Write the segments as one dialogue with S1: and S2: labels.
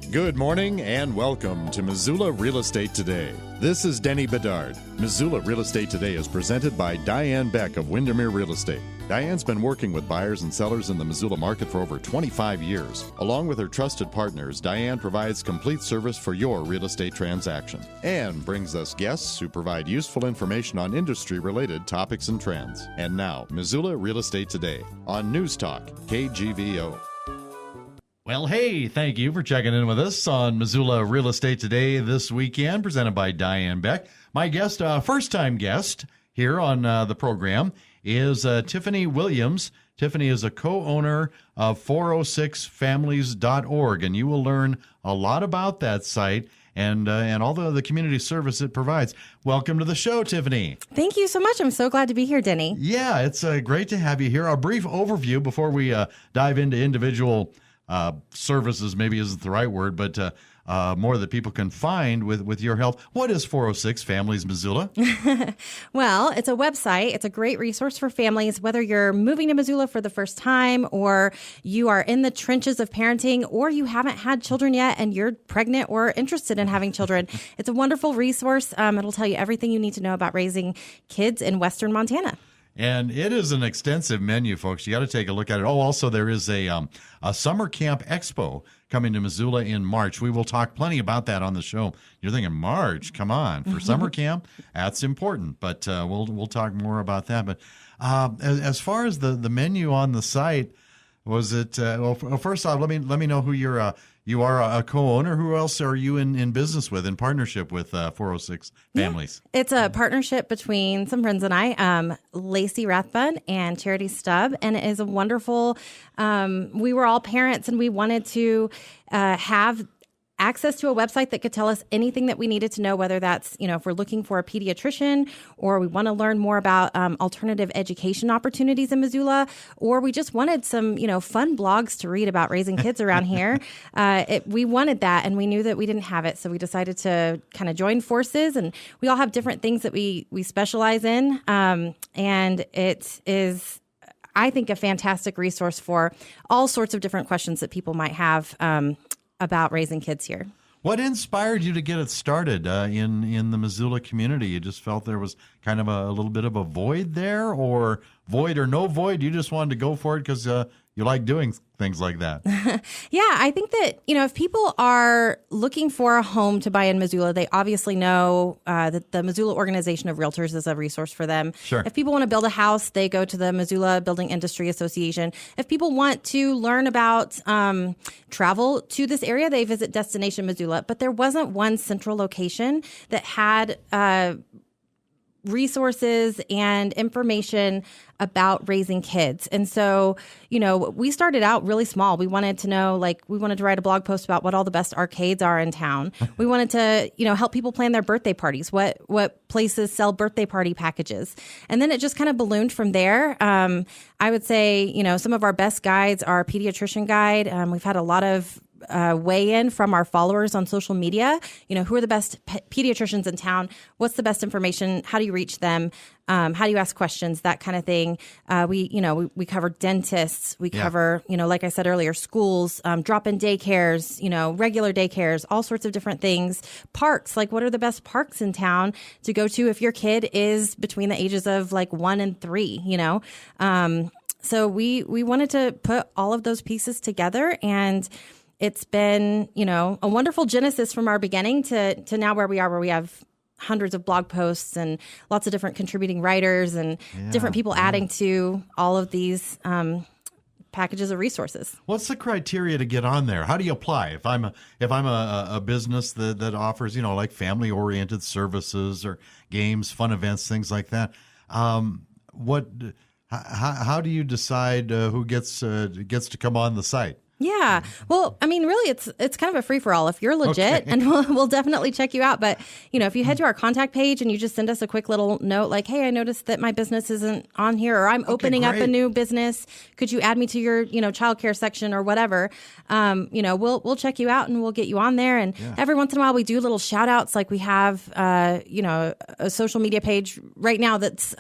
S1: Good morning and welcome to Missoula Real Estate Today. This is Denny Bedard. Missoula Real Estate Today is presented by Diane Beck of Windermere Real Estate. Diane's been working with buyers and sellers in the Missoula market for over 25 years. Along with her trusted partners, Diane provides complete service for your real estate transaction and brings us guests who provide useful information on industry-related topics and trends. And now, Missoula Real Estate Today on News Talk, KGVO.
S2: Well, hey, thank you for checking in with us on Missoula Real Estate Today this weekend, presented by Diane Beck. My guest, first-time guest here on the program is Tiffany Williams. Tiffany is a co-owner of 406families.org, and you will learn a lot about that site and all the community service it provides. Welcome to the show, Tiffany.
S3: Thank you so much. I'm so glad to be here, Denny.
S2: Yeah, it's great to have you here. A brief overview before we dive into individual services, maybe isn't the right word, but more that people can find with your help. What is 406 Families Missoula?
S3: Well, it's a website. It's a great resource for families, whether you're moving to Missoula for the first time or you are in the trenches of parenting or you haven't had children yet and you're pregnant or interested in having children. It's a wonderful resource. It'll tell you everything you need to know about raising kids in Western Montana.
S2: And it is an extensive menu, folks. You got to take a look at it. Oh, also, there is a summer camp expo coming to Missoula in March. We will talk plenty about that on the show. You're thinking, March? Come on. For summer camp, that's important. But we'll talk more about that. But as far as the menu on the site, was it, well, first off, let me know who you are a co-owner. Who else are you in business with, in partnership with 406 Families?
S3: Yeah. It's a partnership between some friends and I, Lacey Rathbun and Charity Stubb, and it is a wonderful, we were all parents and we wanted to have access to a website that could tell us anything that we needed to know, whether that's, if we're looking for a pediatrician or we want to learn more about alternative education opportunities in Missoula, or we just wanted some, fun blogs to read about raising kids around here. We wanted that and we knew that we didn't have it. So we decided to kind of join forces, and we all have different things that we specialize in. And it is, I think, a fantastic resource for all sorts of different questions that people might have about raising kids here.
S2: What inspired you to get it started in the Missoula community? You just felt there was kind of a little bit of a void there, or void or no void? You just wanted to go for it because you like doing things like that.
S3: Yeah, I think that, if people are looking for a home to buy in Missoula, they obviously know that the Missoula Organization of Realtors is a resource for them.
S2: Sure.
S3: If people want to build a house, they go to the Missoula Building Industry Association. If people want to learn about travel to this area, they visit Destination Missoula. But there wasn't one central location that had resources and information about raising kids. And so, we started out really small. We wanted to know, we wanted to write a blog post about what all the best arcades are in town. We wanted to, help people plan their birthday parties, what places sell birthday party packages. And then it just kind of ballooned from there. I would say, some of our best guides are Pediatrician Guide. We've had a lot of weigh in from our followers on social media. Who are the best pediatricians in town? What's the best information? How do you reach them? How do you ask questions? That kind of thing. We cover dentists. We cover, like I said earlier, schools, drop-in daycares, regular daycares, all sorts of different things. Parks, what are the best parks in town to go to if your kid is between the ages of 1 and 3, So we wanted to put all of those pieces together, and it's been, a wonderful genesis from our beginning to now where we are, where we have hundreds of blog posts and lots of different contributing writers and different people adding to all of these packages of resources.
S2: What's the criteria to get on there? How do you apply? If I'm a business that offers, family-oriented services or games, fun events, things like that, how do you decide who gets to come on the site?
S3: Yeah. Well, really, it's kind of a free-for-all. If you're legit, and we'll definitely check you out. But, if you head to our contact page and you just send us a quick little note hey, I noticed that my business isn't on here, or I'm opening up a new business. Could you add me to your, childcare section or whatever? We'll check you out and we'll get you on there. And every once in a while we do little shout outs. We have, a social media page right now that's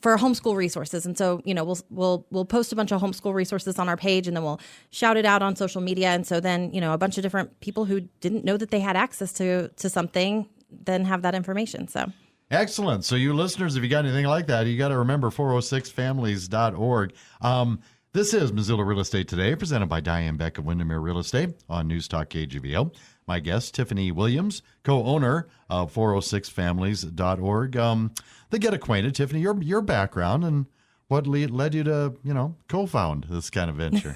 S3: for homeschool resources. And so, we'll post a bunch of homeschool resources on our page, and then we'll shout it out on social media. And so then, a bunch of different people who didn't know that they had access to something then have that information. So
S2: excellent. So you listeners, if you got anything like that, you got to remember 406families.org. This is Missoula Real Estate Today, presented by Diane Beck of Windermere Real Estate on News Talk KGVO. My guest, Tiffany Williams, co-owner of 406families.org. They get acquainted. Tiffany, your background and what led you to, co-found this kind of venture?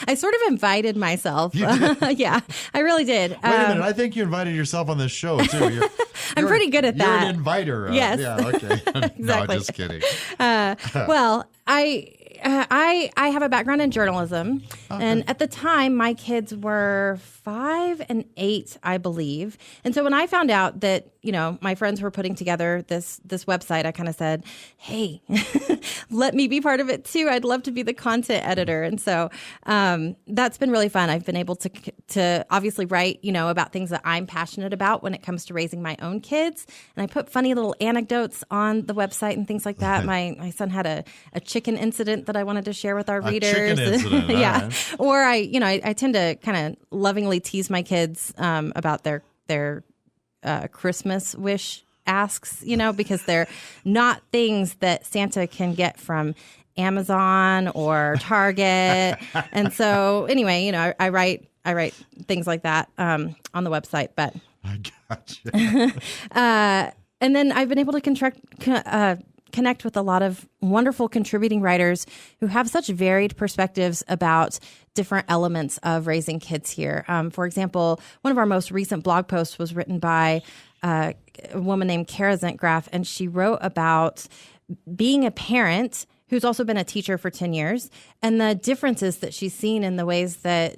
S3: I sort of invited myself.
S2: You did?
S3: Yeah, I really did.
S2: Wait a minute. I think you invited yourself on this show, too.
S3: I'm pretty good at that.
S2: You're an inviter.
S3: Yes.
S2: Yeah, okay.
S3: Exactly.
S2: No, just kidding.
S3: Well, I have a background in journalism, and at the time, my kids were 5 and 8, I believe. And so when I found out that my friends were putting together this website, I kind of said, "Hey, let me be part of it too. I'd love to be the content editor." And so that's been really fun. I've been able to obviously write about things that I'm passionate about when it comes to raising my own kids, and I put funny little anecdotes on the website and things like that. My son had a chicken incident that I wanted to share with our readers.
S2: Chicken incident.
S3: Yeah.
S2: Right.
S3: Or I tend to kind of lovingly tease my kids about their Christmas wish asks, because they're not things that Santa can get from Amazon or Target. And so anyway, I write things like that on the website, but
S2: I gotcha.
S3: and then I've been able to connect with a lot of wonderful contributing writers who have such varied perspectives about different elements of raising kids here. For example, one of our most recent blog posts was written by a woman named Kara Zentgraf, and she wrote about being a parent who's also been a teacher for 10 years and the differences that she's seen in the ways that,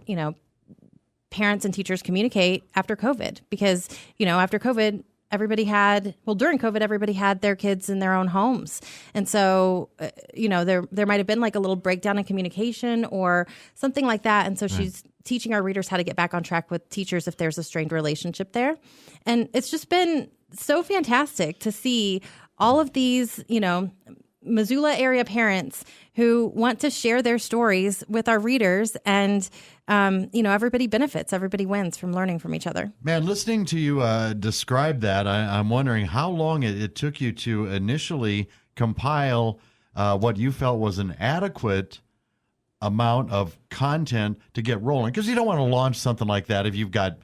S3: parents and teachers communicate after COVID. Because, after COVID, during COVID, everybody had their kids in their own homes. And so, there might have been like a little breakdown in communication or something like that. And so she's teaching our readers how to get back on track with teachers if there's a strained relationship there. And it's just been so fantastic to see all of these, Missoula area parents who want to share their stories with our readers, and everybody benefits, everybody wins from learning from each other.
S2: Man, listening to you describe that, I'm wondering how long it took you to initially compile what you felt was an adequate amount of content to get rolling, because you don't want to launch something like that if you've got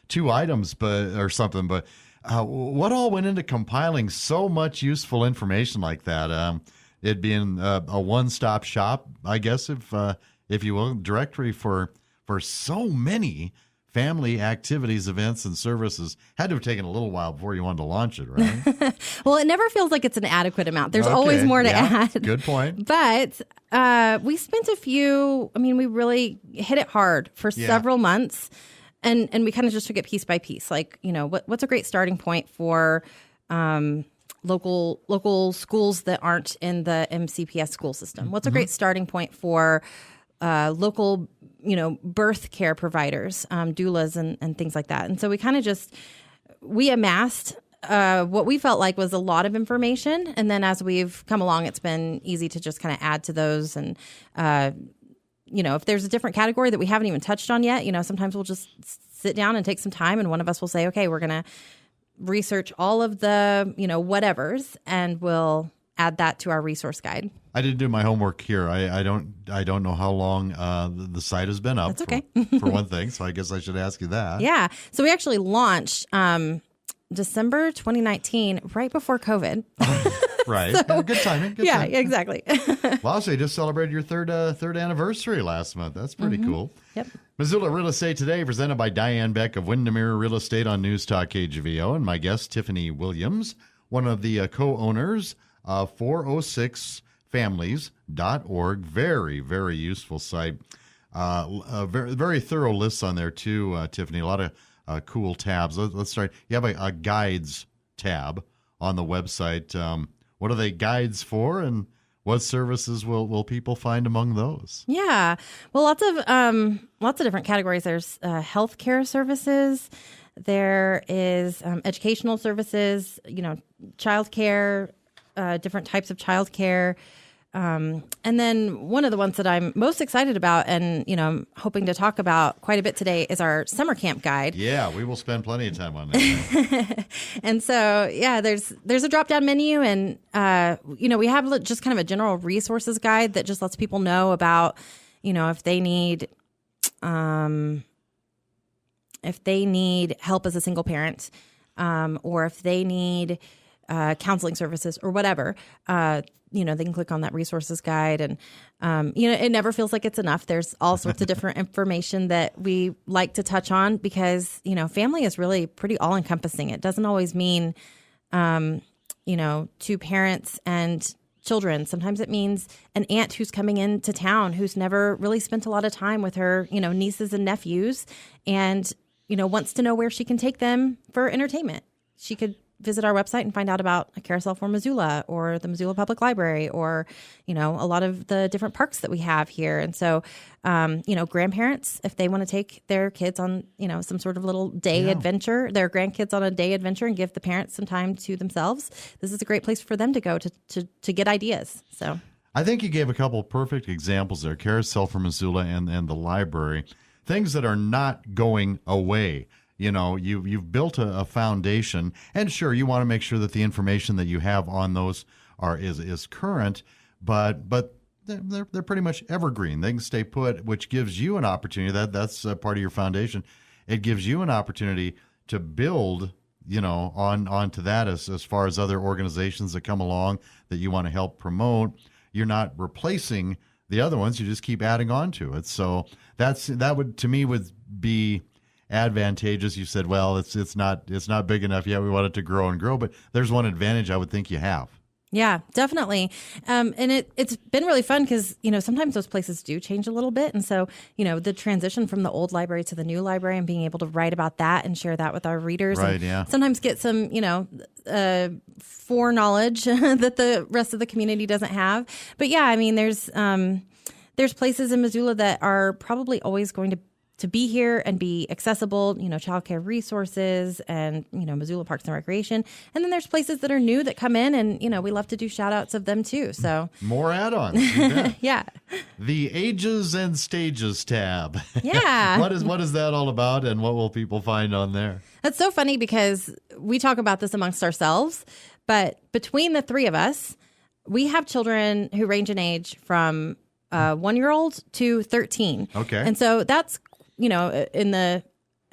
S2: 2 items or something, but what all went into compiling so much useful information like that? It being a one-stop shop, I guess, if you will, directory for so many family activities, events, and services. Had to have taken a little while before you wanted to launch it, right?
S3: Well, it never feels like it's an adequate amount. There's always more to add.
S2: Good point.
S3: But we spent we really hit it hard for several months. And we kind of just took it piece by piece. Like, what's a great starting point for local schools that aren't in the MCPS school system? What's a great starting point for local, birth care providers, doulas and things like that? And so we kind of we amassed what we felt like was a lot of information. And then as we've come along, it's been easy to just kind of add to those. And if there's a different category that we haven't even touched on yet, sometimes we'll just sit down and take some time, and one of us will say, okay, we're going to research all of the, whatevers, and we'll add that to our resource guide.
S2: I didn't do my homework here. I don't know how long the site has been up.
S3: That's okay.
S2: for one thing, so I guess I should ask you that.
S3: Yeah. So we actually launched December 2019, right before COVID.
S2: Right.
S3: So,
S2: good timing. Good timing.
S3: Exactly.
S2: Well, so you just celebrated your third anniversary last month. That's pretty cool.
S3: Yep.
S2: Missoula Real Estate Today, presented by Diane Beck of Windermere Real Estate on News Talk KGVO, and my guest, Tiffany Williams, one of the co-owners of 406families.org. Very, very useful site. Very, very thorough lists on there, too, Tiffany. A lot of cool tabs. Let's start. You have a guides tab on the website. What are they guides for, and what services will people find among those?
S3: Yeah, well, lots of different categories. There's healthcare services. There is educational services. Childcare, different types of childcare. And then one of the ones that I'm most excited about and, I'm hoping to talk about quite a bit today is our summer camp guide.
S2: Yeah, we will spend plenty of time on that.
S3: And so, there's a drop-down menu and, we have just kind of a general resources guide that just lets people know about, if they need help as a single parent, or if they need counseling services or whatever, they can click on that resources guide. And, it never feels like it's enough. There's all sorts of different information that we like to touch on because, family is really pretty all encompassing. It doesn't always mean, two parents and children. Sometimes it means an aunt who's coming into town who's never really spent a lot of time with her, nieces and nephews and, wants to know where she can take them for entertainment. She could visit our website and find out about a Carousel for Missoula or the Missoula Public Library or, a lot of the different parks that we have here. And so, grandparents, if they want to take their kids on, some sort of little day adventure, their grandkids on a day adventure and give the parents some time to themselves, this is a great place for them to go to get ideas. So
S2: I think you gave a couple of perfect examples there, Carousel for Missoula and the library, things that are not going away. You've built a foundation, and sure, you want to make sure that the information that you have on those is current, but they're pretty much evergreen. They can stay put, which gives you an opportunity. That's part of your foundation. It gives you an opportunity to build, onto that as far as other organizations that come along that you want to help promote. You're not replacing the other ones. You just keep adding on to it. So that would to me would be advantageous. You said, well, it's not big enough yet. We want it to grow and grow, but there's one advantage I would think you have.
S3: Yeah, definitely. And it's been really fun because, sometimes those places do change a little bit. And so, the transition from the old library to the new library and being able to write about that and share that with our readers.
S2: Right,
S3: and
S2: yeah.
S3: Sometimes get some, foreknowledge that the rest of the community doesn't have. But yeah, I mean, there's places in Missoula that are probably always going to be here and be accessible, childcare resources and, Missoula Parks and Recreation. And then there's places that are new that come in and, we love to do shout outs of them too. So
S2: more add-ons. You bet.
S3: Yeah.
S2: The Ages and Stages tab.
S3: Yeah.
S2: What is that all about and what will people find on there?
S3: That's so funny because we talk about this amongst ourselves, but between the three of us, we have children who range in age from 1-year-old to 13.
S2: Okay.
S3: And so that's in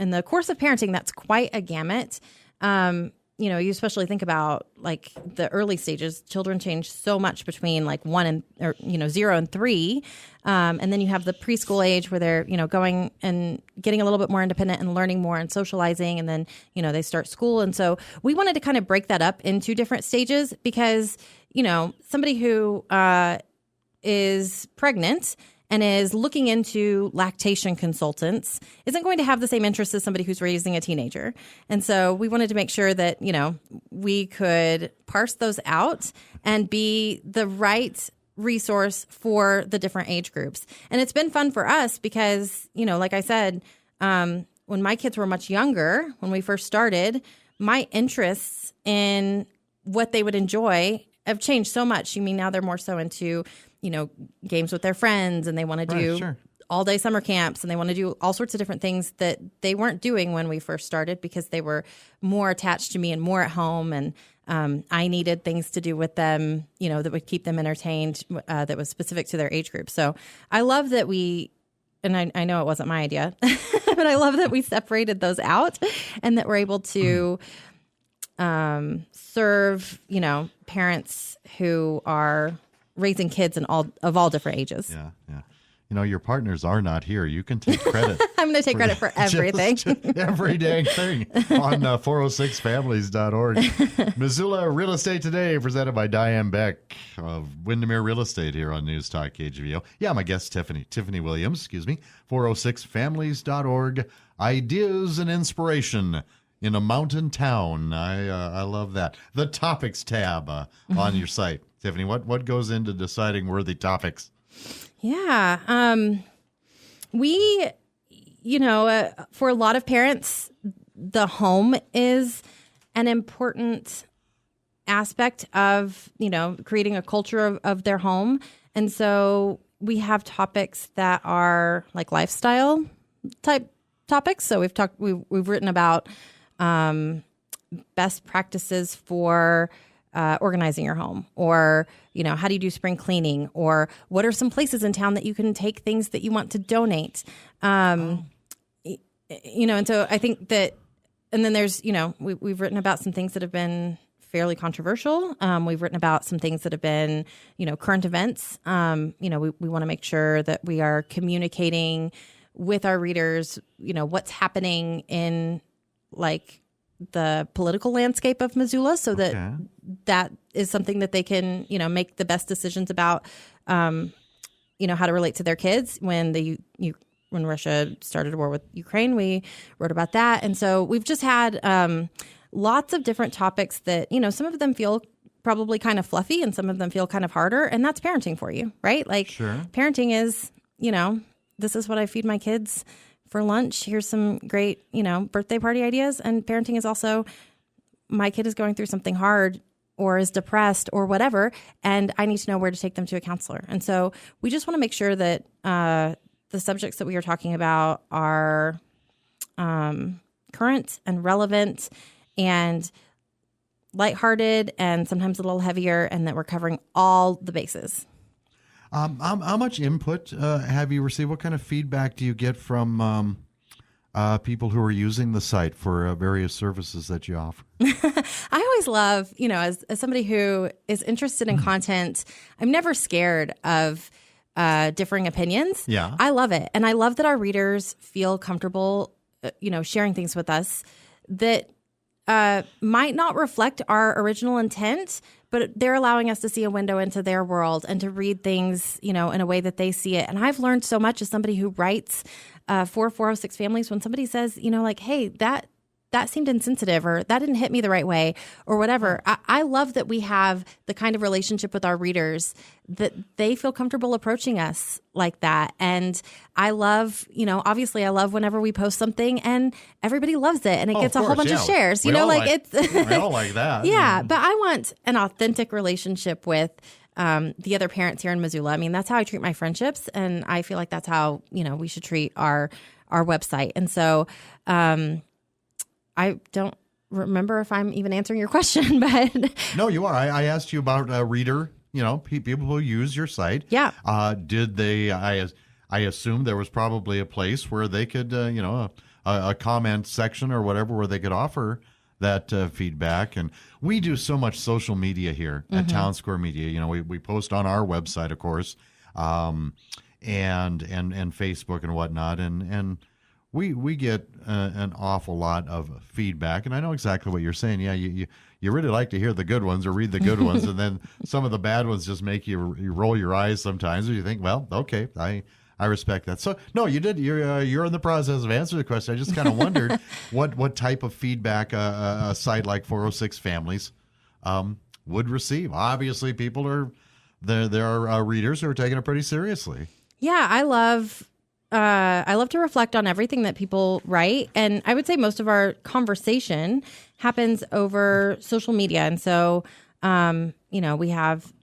S3: the course of parenting, that's quite a gamut. You especially think about like the early stages. Children change so much between like 0 and 3, and then you have the preschool age where they're going and getting a little bit more independent and learning more and socializing, and then they start school. And so we wanted to kind of break that up into different stages because somebody who is pregnant and is looking into lactation consultants isn't going to have the same interest as somebody who's raising a teenager. And so we wanted to make sure that, we could parse those out and be the right resource for the different age groups. And it's been fun for us because, like I said, when my kids were much younger, when we first started, my interests in what they would enjoy have changed so much. Now they're more so into games with their friends, and they want to do all day summer camps, and they want to do all sorts of different things that they weren't doing when we first started because they were more attached to me and more at home. And I needed things to do with them, that would keep them entertained, that was specific to their age group. So I love that and I know it wasn't my idea, but I love that we separated those out and that we're able to serve, parents who are raising kids of all different ages.
S2: Yeah. Your partners are not here. You can take credit.
S3: I'm going to take credit for everything.
S2: Just every dang thing on 406families.org. Missoula Real Estate Today, presented by Diane Beck of Windermere Real Estate here on News Talk KGVO. Yeah, my guest, Tiffany Williams, 406families.org. Ideas and inspiration in a mountain town. I love that. The topics tab on your site. Tiffany, what goes into deciding worthy topics?
S3: Yeah. We, for a lot of parents, the home is an important aspect of, creating a culture of their home. And so we have topics that are like lifestyle type topics. So we've written about best practices for organizing your home, or how do you do spring cleaning, or what are some places in town that you can take things that you want to donate. And so I think that, and then there's we've written about some things that have been fairly controversial. We've written about some things that have been current events. We want to make sure that we are communicating with our readers what's happening in like the political landscape of Missoula, so that that is something that they can, make the best decisions about, how to relate to their kids. When Russia started a war with Ukraine, we wrote about that. And so we've just had lots of different topics that, some of them feel probably kind of fluffy and some of them feel kind of harder. And that's parenting for you, right? Like parenting is, this is what I feed my kids for lunch. Here's some great, birthday party ideas. And parenting is also, my kid is going through something hard or is depressed or whatever, and I need to know where to take them to a counselor. And so we just want to make sure that the subjects that we are talking about are current and relevant and lighthearted and sometimes a little heavier, and that we're covering all the bases.
S2: How much input have you received? What kind of feedback do you get from people who are using the site for various services that you offer?
S3: I always love, as somebody who is interested in content, I'm never scared of differing opinions.
S2: Yeah.
S3: I love it. And I love that our readers feel comfortable, sharing things with us that might not reflect our original intent, but they're allowing us to see a window into their world and to read things, in a way that they see it. And I've learned so much as somebody who writes for 406 Families, when somebody says, hey, that seemed insensitive, or that didn't hit me the right way, or whatever. I love that we have the kind of relationship with our readers that they feel comfortable approaching us like that. And I love, obviously I love whenever we post something and everybody loves it and it gets a whole bunch of shares,
S2: we all
S3: it's
S2: we all like that.
S3: Yeah. But I want an authentic relationship with the other parents here in Missoula. I mean, that's how I treat my friendships. And I feel like that's how, we should treat our website. And so, I don't remember if I'm even answering your question, but
S2: no, you are. I asked you about reader, people who use your site.
S3: Yeah.
S2: Did they? I assume there was probably a place where they could, a comment section or whatever, where they could offer that feedback. And we do so much social media here at Town Square Media. We post on our website, of course, and Facebook and whatnot, and. We get an awful lot of feedback, and I know exactly what you're saying. Yeah, you really like to hear the good ones or read the good ones, and then some of the bad ones just make you roll your eyes sometimes, or you think, well, okay, I respect that. So, no, you did. You're in the process of answering the question. I just kind of wondered what type of feedback a site like 406 Families would receive. Obviously, there are readers who are taking it pretty seriously.
S3: Yeah, I love to reflect on everything that people write. And I would say most of our conversation happens over social media. And so, we have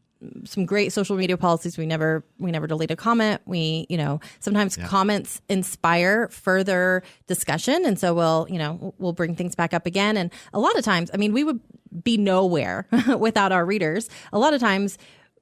S3: some great social media policies. We never delete a comment. Sometimes comments inspire further discussion. And so we'll bring things back up again. And a lot of times, we would be nowhere without our readers. A lot of times,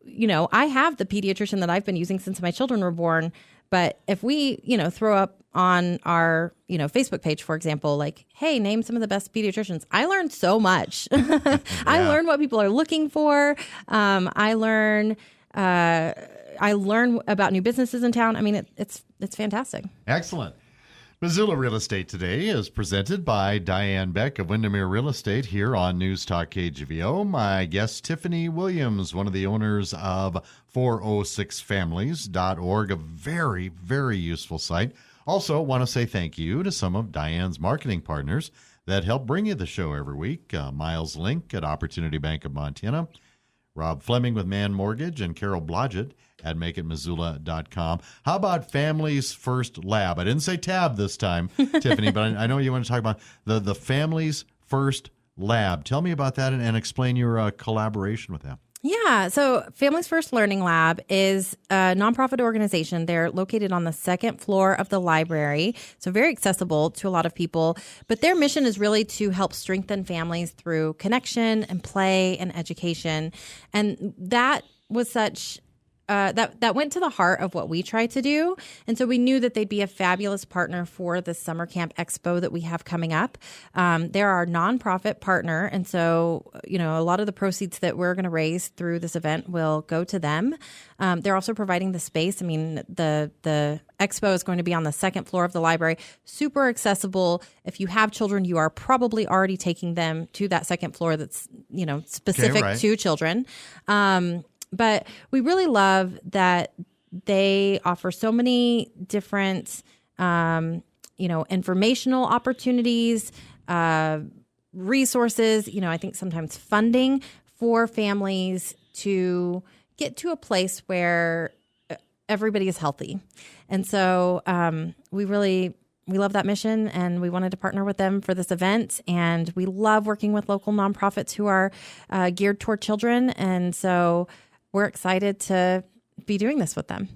S3: I have the pediatrician that I've been using since my children were born. But if we, throw up on our, Facebook page, for example, like, hey, name some of the best pediatricians, I learned so much. I learned what people are looking for. I learn about new businesses in town. It's fantastic.
S2: Excellent. Missoula Real Estate Today is presented by Diane Beck of Windermere Real Estate here on News Talk KGVO. My guest, Tiffany Williams, one of the owners of 406families.org, a very, very useful site. Also, want to say thank you to some of Diane's marketing partners that help bring you the show every week. Miles Link at Opportunity Bank of Montana, Rob Fleming with Man Mortgage, and Carol Blodgett at makeitmissoula.com. How about Families First Lab? I didn't say tab this time, Tiffany, but I know you want to talk about the Families First Lab. Tell me about that and explain your collaboration with them.
S3: Yeah. So Families First Learning Lab is a nonprofit organization. They're located on the second floor of the library, so very accessible to a lot of people. But their mission is really to help strengthen families through connection and play and education. And that was such... that went to the heart of what we try to do. And so we knew that they'd be a fabulous partner for the Summer Camp Expo that we have coming up. They're our nonprofit partner. And so, a lot of the proceeds that we're going to raise through this event will go to them. They're also providing the space. I mean, the expo is going to be on the second floor of the library, super accessible. If you have children, you are probably already taking them to that second floor that's, specific to children. But we really love that they offer so many different, informational opportunities, resources, I think sometimes funding for families to get to a place where everybody is healthy. And so we love that mission, and we wanted to partner with them for this event. And we love working with local nonprofits who are geared toward children. And so we're excited to be doing this with them.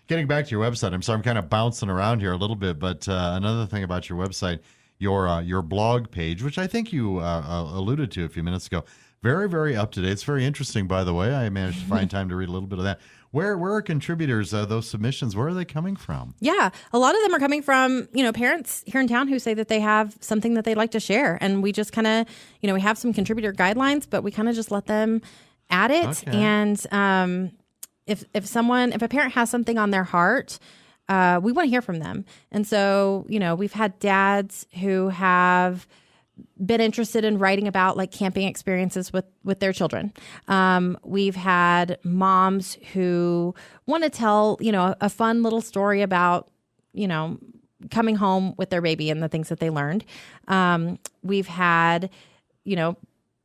S2: Getting back to your website, I'm sorry, I'm kind of bouncing around here a little bit, but another thing about your website, your blog page, which I think you alluded to a few minutes ago, very, very up to date. It's very interesting, by the way. I managed to find time to read a little bit of that. Where are contributors, those submissions, where are they coming from?
S3: Yeah, a lot of them are coming from, parents here in town who say that they have something that they'd like to share. And we just kind of, we have some contributor guidelines, but we kind of just let them add it. Okay. And if a parent has something on their heart, we want to hear from them. And so, we've had dads who have been interested in writing about like camping experiences with their children. We've had moms who want to tell, a fun little story about, coming home with their baby and the things that they learned. We've had,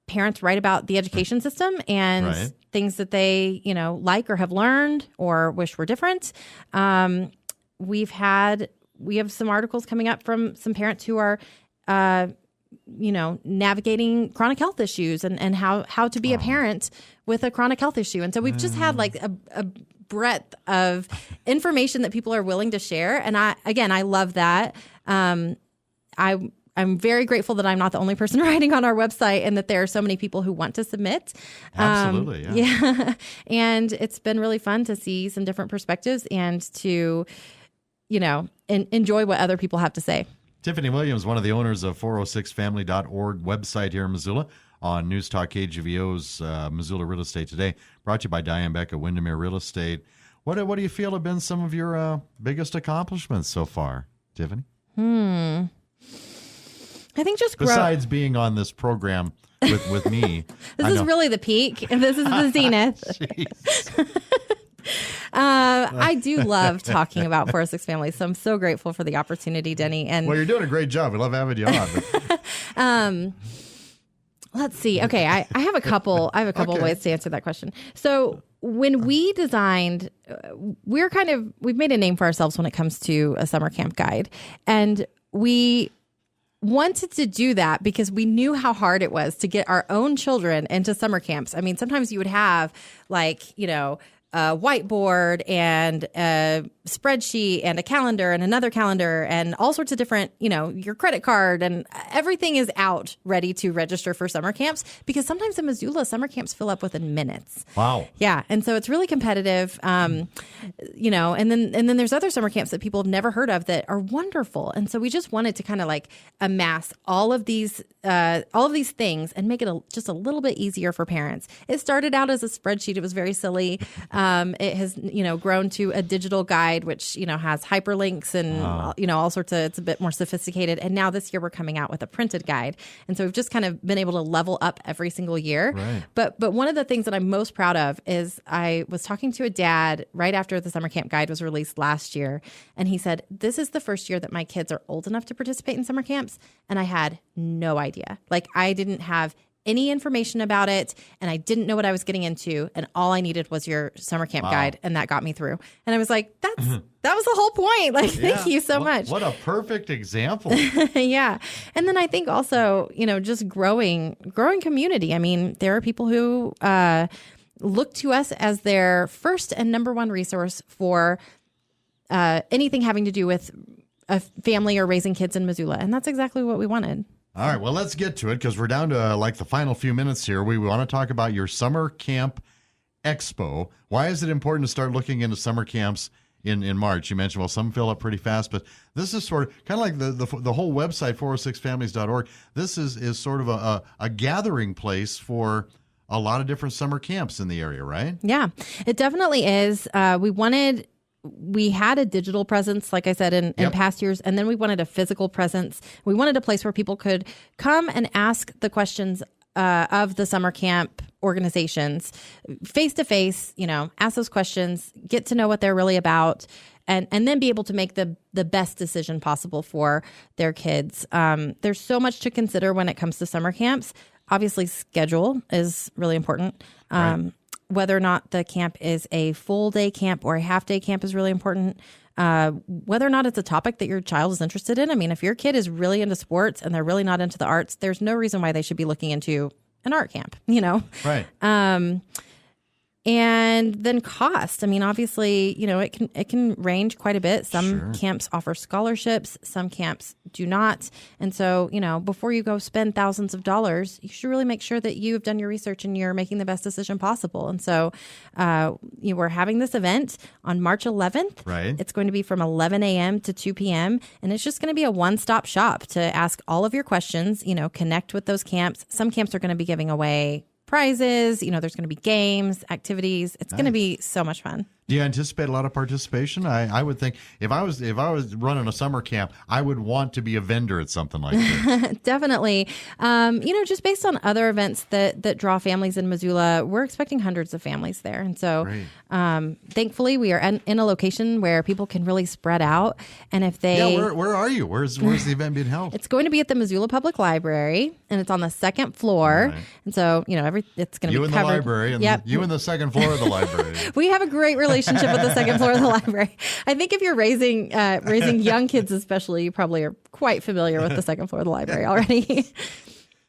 S3: parents write about the education system and things that they, like or have learned or wish were different. We have some articles coming up from some parents who are, navigating chronic health issues and how to be a parent with a chronic health issue. And so we've just had like a breadth of information that people are willing to share. And I love that. I'm very grateful that I'm not the only person writing on our website and that there are so many people who want to submit.
S2: Absolutely.
S3: Yeah. And it's been really fun to see some different perspectives and to, enjoy what other people have to say.
S2: Tiffany Williams, one of the owners of 406family.org website here in Missoula, on News Talk KGVO's Missoula Real Estate Today, brought to you by Diane Beck of Windermere Real Estate. What do you feel have been some of your biggest accomplishments so far, Tiffany?
S3: I think just
S2: besides being on this program with me.
S3: This is really the peak, and this is the zenith. I do love talking about 406 families, so I'm so grateful for the opportunity, Denny. And
S2: well, you're doing a great job. We love having you on.
S3: Let's see. Okay, I have a couple. I have a couple ways to answer that question. So when we designed, we've made a name for ourselves when it comes to a summer camp guide, and we wanted to do that because we knew how hard it was to get our own children into summer camps. I mean, sometimes you would have a whiteboard and a spreadsheet and a calendar and another calendar and all sorts of different, your credit card, and everything is out ready to register for summer camps, because sometimes in Missoula, summer camps fill up within minutes.
S2: Wow.
S3: Yeah. And so it's really competitive, and then there's other summer camps that people have never heard of that are wonderful. And so we just wanted to kind of like amass all of these things and make it just a little bit easier for parents. It started out as a spreadsheet. It was very silly. It has, grown to a digital guide, which, has hyperlinks and, all sorts of, it's a bit more sophisticated. And now this year we're coming out with a printed guide. And so we've just kind of been able to level up every single year.
S2: Right.
S3: But one of the things that I'm most proud of is I was talking to a dad right after the summer camp guide was released last year. And he said, this is the first year that my kids are old enough to participate in summer camps. And I had no idea. Like, I didn't have any information about it, and I didn't know what I was getting into, and all I needed was your summer camp guide, and that got me through. And I was like, that was the whole point. Like, thank you so much.
S2: What a perfect example.
S3: Yeah. And then I think also, just growing community. I mean, there are people who look to us as their first and number one resource for anything having to do with a family or raising kids in Missoula. And that's exactly what we wanted.
S2: All right, well, let's get to it because we're down to like the final few minutes here. We want to talk about your Summer Camp Expo. Why is it important to start looking into summer camps in March? You mentioned, well, some fill up pretty fast, but this is sort of kind of like the whole website, 406families.org. This is sort of a gathering place for a lot of different summer camps in the area, right?
S3: Yeah, it definitely is. We had a digital presence, like I said, in past years, and then we wanted a physical presence. We wanted a place where people could come and ask the questions of the summer camp organizations face to face, ask those questions, get to know what they're really about, and then be able to make the best decision possible for their kids. There's so much to consider when it comes to summer camps. Obviously, schedule is really important.
S2: Right.
S3: Whether or not the camp is a full day camp or a half day camp is really important. Whether or not it's a topic that your child is interested in. I mean, if your kid is really into sports and they're really not into the arts, there's no reason why they should be looking into an art camp,
S2: Right.
S3: And then cost. I mean, obviously, it can range quite a bit. Some camps offer scholarships, some camps do not. And so, before you go spend thousands of dollars, you should really make sure that you've done your research and you're making the best decision possible. And so, we're having this event on March 11th.
S2: Right.
S3: It's going to be from 11 a.m. to 2 p.m. And it's just going to be a one-stop shop to ask all of your questions, connect with those camps. Some camps are going to be giving away prizes, there's going to be games, activities. It's going to be so much fun.
S2: Do you anticipate a lot of participation? I would think if I was running a summer camp, I would want to be a vendor at something like this.
S3: Definitely. Just based on other events that draw families in Missoula, we're expecting hundreds of families there. And so thankfully we are in a location where people can really spread out. And if they...
S2: Yeah, where are you? Where's the event being held?
S3: It's going to be at the Missoula Public Library, and it's on the second floor. Right. And so, it's going to be covered.
S2: You in the library, and you in the second floor of the library.
S3: We have a great relationship with the second floor of the library. I think if you're raising young kids especially, you probably are quite familiar with the second floor of the library already.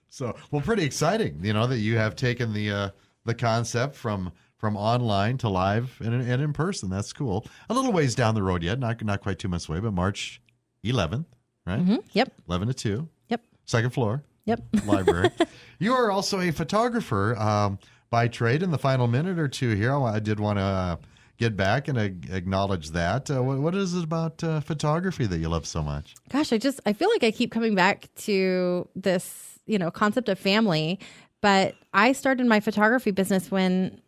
S2: So, pretty exciting, that you have taken the concept from online to live and in person. That's cool. A little ways down the road yet, not quite 2 months away, but March 11th, right?
S3: Mm-hmm. Yep.
S2: 11 to 2.
S3: Yep.
S2: Second floor.
S3: Yep.
S2: Library. You are also a photographer by trade. In the final minute or two here, I did want to get back and acknowledge that. What is it about photography that you love so much?
S3: Gosh, I feel like I keep coming back to this, concept of family. But I started my photography business when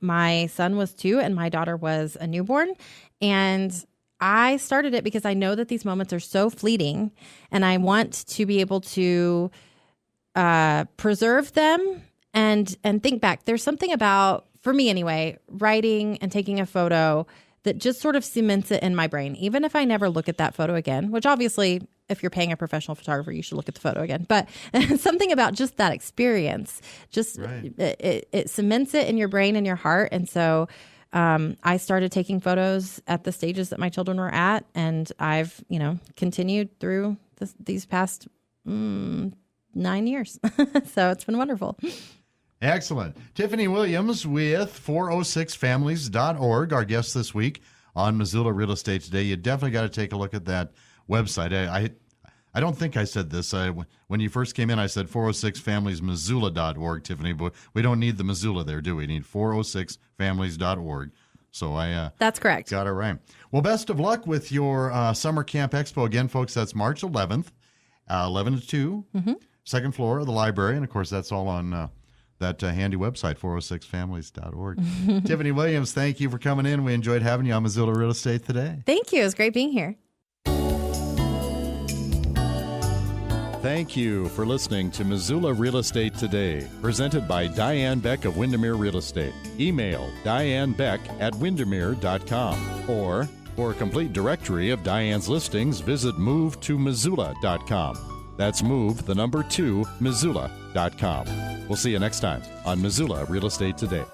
S3: my son was 2 and my daughter was a newborn. And I started it because I know that these moments are so fleeting, and I want to be able to preserve them and think back. There's something about, for me anyway, writing and taking a photo that just sort of cements it in my brain, even if I never look at that photo again, which obviously, if you're paying a professional photographer, you should look at the photo again. But something about just that experience, just it cements it in your brain and your heart. And so I started taking photos at the stages that my children were at, and I've, continued through these past 9 years. So it's been wonderful.
S2: Excellent. Tiffany Williams with 406families.org, our guest this week on Missoula Real Estate Today. You definitely got to take a look at that website. I don't think I said this. When you first came in, I said 406familiesmissoula.org, Tiffany, but we don't need the Missoula there, do we? We need 406families.org. So
S3: that's correct.
S2: Got it right. Well, best of luck with your Summer Camp Expo. Again, folks, that's March 11th, 11 to 2, second floor of the library. And, of course, that's all on that handy website, 406families.org. Tiffany Williams, thank you for coming in. We enjoyed having you on Missoula Real Estate today.
S3: Thank you. It was great being here.
S1: Thank you for listening to Missoula Real Estate Today, presented by Diane Beck of Windermere Real Estate. Email dianebeck@windermere.com, or for a complete directory of Diane's listings, visit movetomissoula.com. That's move, the number 2, Missoula.com. We'll see you next time on Missoula Real Estate Today.